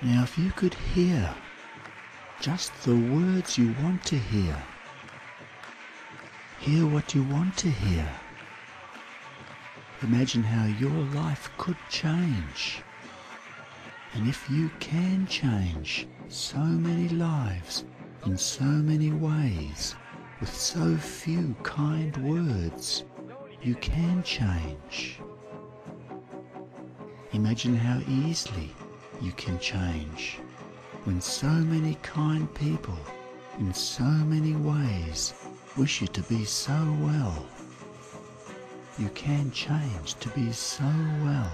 Now if you could hear just the words you want to hear, hear what you want to hear, imagine how your life could change. And if you can change so many lives in so many ways, with so few kind words, you can change. Imagine how easily you can change when so many kind people in so many ways wish you to be so well. You can change to be so well.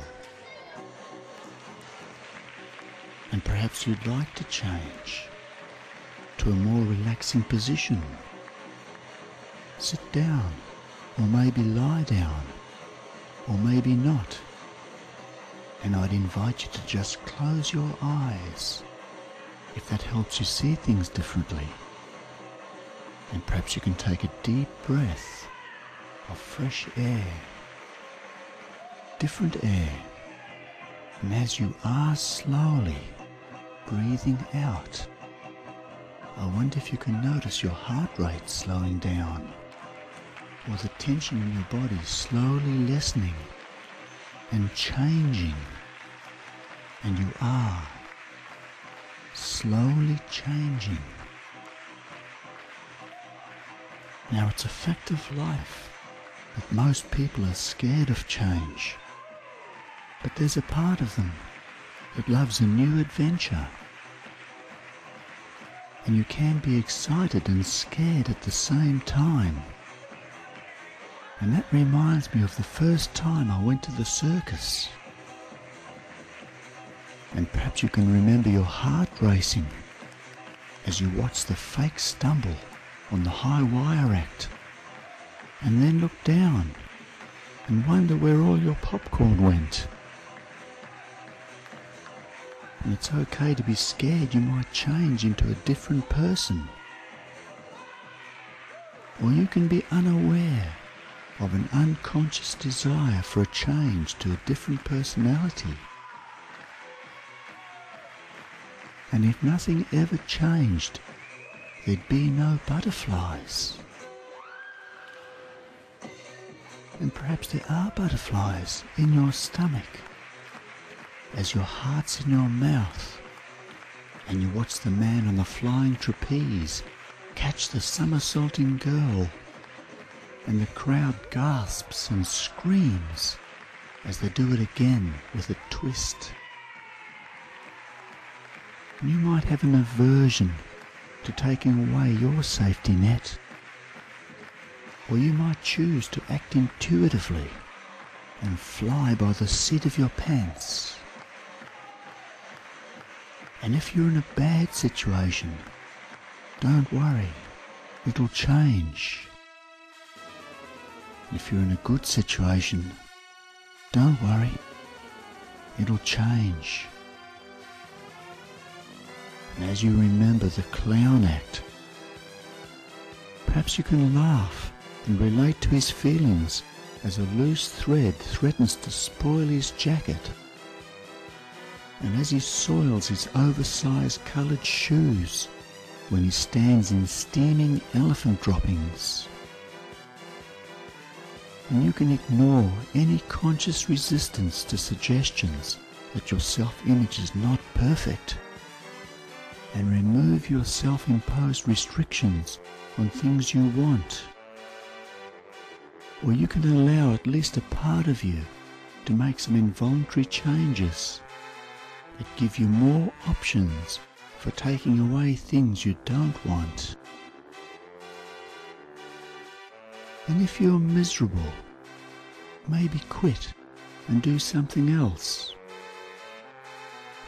And perhaps you'd like to change to a more relaxing position. Sit down, or maybe lie down, or maybe not. And I'd invite you to just close your eyes, if that helps you see things differently. And perhaps you can take a deep breath of fresh air, different air. And as you are slowly breathing out, I wonder if you can notice your heart rate slowing down, or the tension in your body slowly lessening and changing. And you are slowly changing. Now it's a fact of life that most people are scared of change, but there's a part of them that loves a new adventure. And you can be excited and scared at the same time. And that reminds me of the first time I went to the circus. And perhaps you can remember your heart racing as you watched the fake stumble on the high wire act, and then look down and wonder where all your popcorn went. And it's okay to be scared you might change into a different person. Or you can be unaware of an unconscious desire for a change to a different personality. And if nothing ever changed, there'd be no butterflies. And perhaps there are butterflies in your stomach as your heart's in your mouth, and you watch the man on the flying trapeze catch the somersaulting girl, and the crowd gasps and screams as they do it again with a twist. And you might have an aversion to taking away your safety net, or you might choose to act intuitively and fly by the seat of your pants. And if you're in a bad situation, don't worry, it'll change. If you're in a good situation, don't worry, it'll change. And as you remember the clown act, perhaps you can laugh and relate to his feelings as a loose thread threatens to spoil his jacket, and as he soils his oversized coloured shoes when he stands in steaming elephant droppings. And you can ignore any conscious resistance to suggestions that your self-image is not perfect, and remove your self-imposed restrictions on things you want. Or you can allow at least a part of you to make some involuntary changes that give you more options for taking away things you don't want. And if you're miserable, maybe quit and do something else.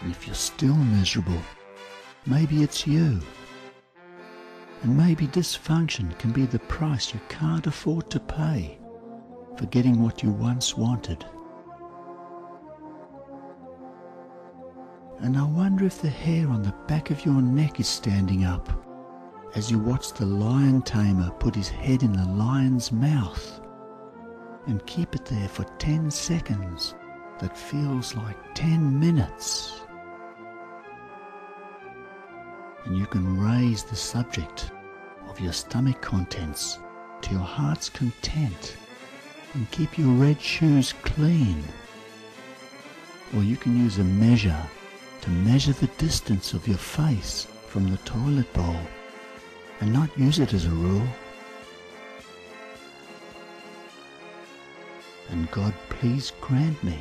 And if you're still miserable, maybe it's you. And maybe dysfunction can be the price you can't afford to pay for getting what you once wanted. And I wonder if the hair on the back of your neck is standing up as you watch the lion tamer put his head in the lion's mouth and keep it there for 10 seconds that feels like 10 minutes. and you can raise the subject of your stomach contents to your heart's content and keep your red shoes clean. Or you can use a measure to measure the distance of your face from the toilet bowl and not use it as a rule. And God, please grant me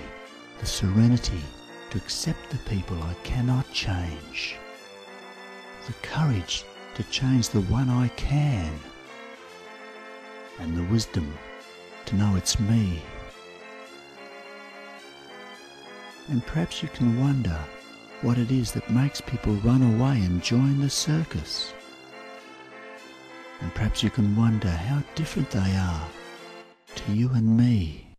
the serenity to accept the people I cannot change, the courage to change the one I can, and the wisdom to know it's me. And perhaps you can wonder what it is that makes people run away and join the circus. And perhaps you can wonder how different they are to you and me.